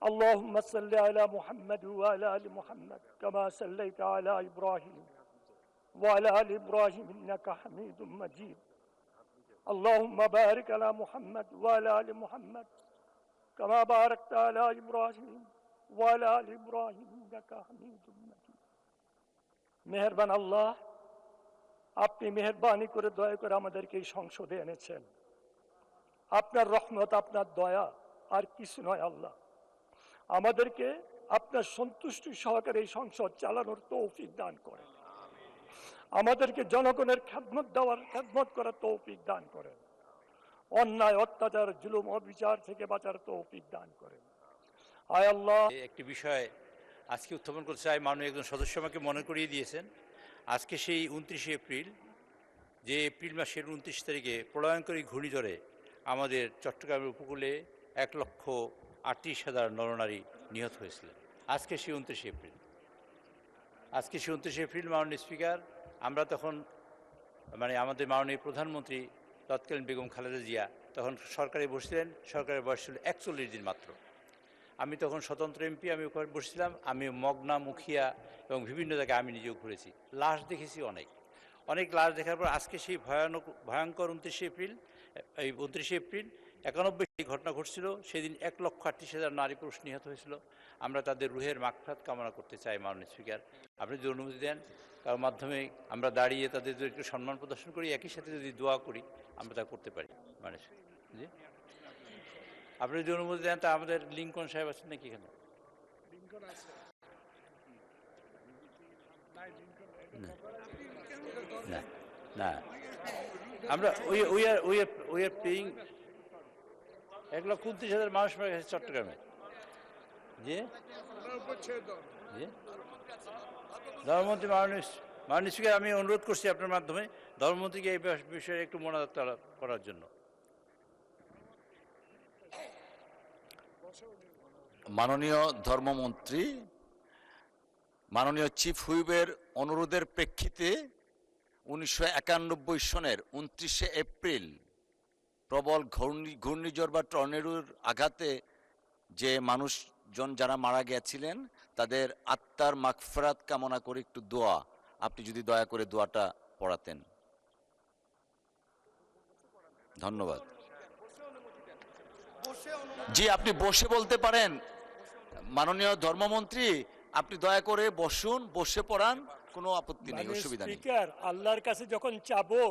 اللهم صل على محمد وعلى آل محمد كما صليت على إبراهيم وعلى آل إبراهيم إنك حميد مجيد اللهم بارك على محمد وعلى آل محمد كما باركت على إبراهيم وعلى آل إبراهيم إنك حميد مجيد মেহেরবান আল্লাহ, আপনি মেহেরবানি করে দয়া করে আমাদেরকে এই সংসদে এনেছেন। আপনার রহমত, আপনার দয়া আর কিছু নয় আল্লাহ। আমাদেরকে আপনার সন্তুষ্টি সহকারে এই সংসদ চালানোর তৌফিক দান করেন। আমাদেরকে জনগণের খেদমত করার তৌফিক দান করেন। অন্যায়, অত্যাচার, জুলুম, অবিচার থেকে বাঁচার তৌফিক দান করেন। আয় আল্লাহ, একটি বিষয় আজকে উত্থাপন করতে চাই। মাননীয় একজন সদস্য আমাকে মনে করিয়ে দিয়েছেন, আজকে সেই 29শে এপ্রিল, যে এপ্রিল মাসের 29 তারিখে প্রলয়ঙ্করী ঘূর্ণিঝড়ে আমাদের চট্টগ্রামের উপকূলে 1,38,000 নরনারী নিহত হয়েছিলেন। আজকে সেই 29শে এপ্রিল। আজকে সেই 29শে এপ্রিল মাননীয় স্পিকার, আমরা তখন আমাদের মাননীয় প্রধানমন্ত্রী তৎকালীন বেগম খালেদা জিয়া তখন সরকারে বসছিলেন। সরকারের বয়স ছিল 41 দিন মাত্র। আমি তখন স্বতন্ত্র এমপি, আমি ওখানে বসছিলাম। আমি মগনা, মুখিয়া এবং বিভিন্ন জায়গায় আমি নিজেও ঘুরেছি। লাশ দেখেছি অনেক লাশ দেখার পর আজকে সেই ভয়ঙ্কর 29শে এপ্রিল, এই 29শে এপ্রিল 91 সেই ঘটনা ঘটছিল। সেদিন 1,38,000 নারী পুরুষ নিহত হয়েছিল। আমরা তাদের রুহের মাগফিরাত কামনা করতে চাই মাননীয় স্পিকার। আপনি যদি অনুমতি দেন, তার মাধ্যমে আমরা দাঁড়িয়ে তাদের একটু সম্মান প্রদর্শন করি, একই সাথে যদি দোয়া করি, আমরা তা করতে পারি। জি, আপনি যদি অনুমতি দেন, তা আমাদের লিঙ্কন সাহেব আছেন নাকি এখানে? না, আমরা উই আর পেইং 1,29,000 মানুষ মারা গেছে চট্টগ্রামে। জি জি, ধর্মমন্ত্রী মাননীয় স্পিকার, আমি অনুরোধ করছি আপনার মাধ্যমে ধর্মমন্ত্রীকে এই বিষয়ে একটু মনোজাত করার জন্য। মাননীয় ধর্মমন্ত্রী, মাননীয় চিফ হুইপের অনুরোধের প্রেক্ষিতে 1991 সনের 29শে এপ্রিল প্রবল ঘূর্ণিঝড় বা টর্নেডোর আঘাতে যে মানুষজন যারা মারা গেছিলেন, তাদের আত্মার মাগফিরাত কামনা করে একটু দোয়া, আপনি যদি দয়া করে দোয়াটা পড়াতেন। ধন্যবাদ। জি, আপনি বসে বলতে পারেন। মাননীয় ধর্মমন্ত্রী, আপনি দয়া করে বসুন, বসে পড়ান, কোনো আপত্তি নেই, অসুবিধা নেই। স্পিকার, আল্লাহর কাছে যখন চাবো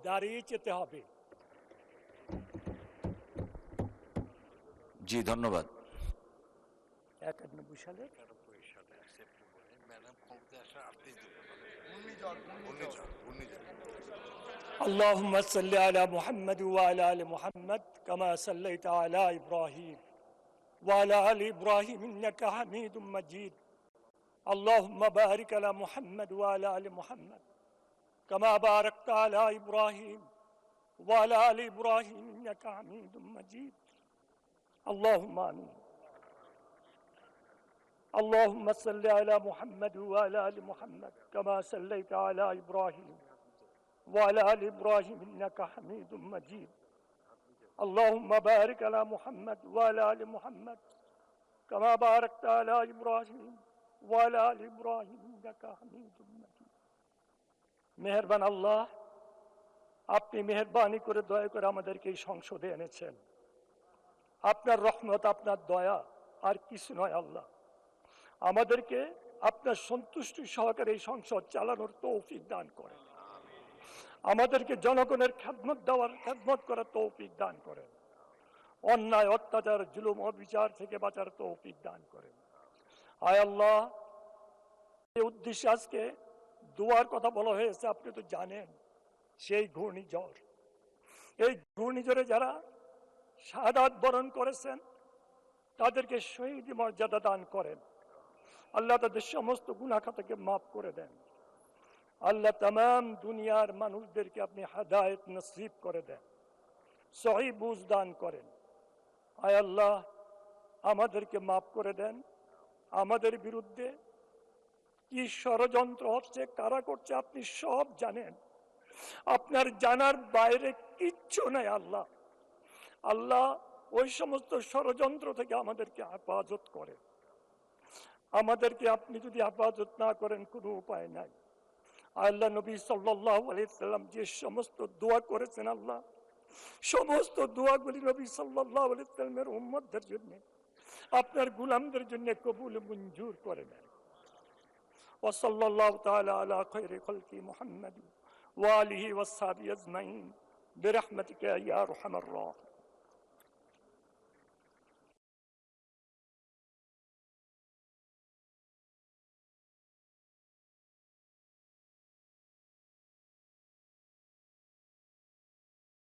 দাঁড়িয়ে যেতে হবে। জি, ধন্যবাদ। 91 সালে اللهم صل على محمد وعلى آل محمد كما صليت على إبراهيم وعلى آل إبراهيم إنك حميد مجيد اللهم بارك على محمد وعلى آل محمد كما باركت على إبراهيم وعلى آل إبراهيم إنك حميد مجيد اللهم آمين اللهم صل على محمد وعلى آل محمد كما صليت على إبراهيم وعلى آل إبراهيم إنك حميد مجيد اللهم بارك على محمد وعلى آل محمد كما باركت على إبراهيم وعلى آل إبراهيم إنك حميد مجيد মেহেরবান আল্লাহ, আপনি মেহেরবানি করে দয়া করে আমাদেরকে এই সংসদে এনেছেন। আপনার রহমত, আপনার দয়া আর কিছু নয় আল্লাহ। আমাদেরকে আপনার সন্তুষ্টি সহকারে এই সংসদ চালানোর তৌফিক দান করেন। আমাদেরকে জনগণের খেদমত করার তৌফিক দান করেন। অন্যায়, অত্যাচার, জুলুম, অবিচার থেকে বাঁচার তৌফিক দান করেন। আয় আল্লাহ, এই উদ্দেশ্যে আজকে দোয়ার কথা বলা হয়েছে। আপনি তো জানেন, সেই ঘূর্ণিঝড়, এই ঘূর্ণিঝড়ে যারা শাহাদাত বরণ করেছেন তাদেরকে শহীদ মর্যাদা দান করেন। আল্লাহ তাদের সমস্ত গুনাহ খাতাকে মাফ করে দেন। আল্লাহ তামাম দুনিয়ার মানুষদেরকে আপনি হেদায়েত নসিব করে দেন, সহি বুঝ দান করেন। আয় আল্লাহ, আমাদেরকে মাফ করে দেন। আমাদের বিরুদ্ধে কি ষড়যন্ত্র হচ্ছে, কারা করছে, আপনি সব জানেন। আপনার জানার বাইরে কিচ্ছু নাই আল্লাহ। আল্লাহ, ওই সমস্ত ষড়যন্ত্র থেকে আমাদেরকে হেফাজত করে। আমাদেরকে আপনি যদি হেফাজত না করেন কোনো উপায় নাই। আল্লাহ নবী সাল্লাল্লাহু আলাইহি সাল্লাম যে সমস্ত দোয়া করেছেন, আল্লাহ সমস্ত দোয়াগুলি নবী সাল্লাল্লাহু আলাইহি সাল্লামের উম্মতদের জন্য, আপনার গোলামদের জন্য কবুল মঞ্জুর করে নেন। ওয়া সাল্লাল্লাহু তাআলা আলা খায়রি খালকি মুহাম্মাদ ওয়া আলিহি ওয়া সাহবিহি আজমাইন বিরহমাতিকা ইয়া আরহামার রাহিমিন।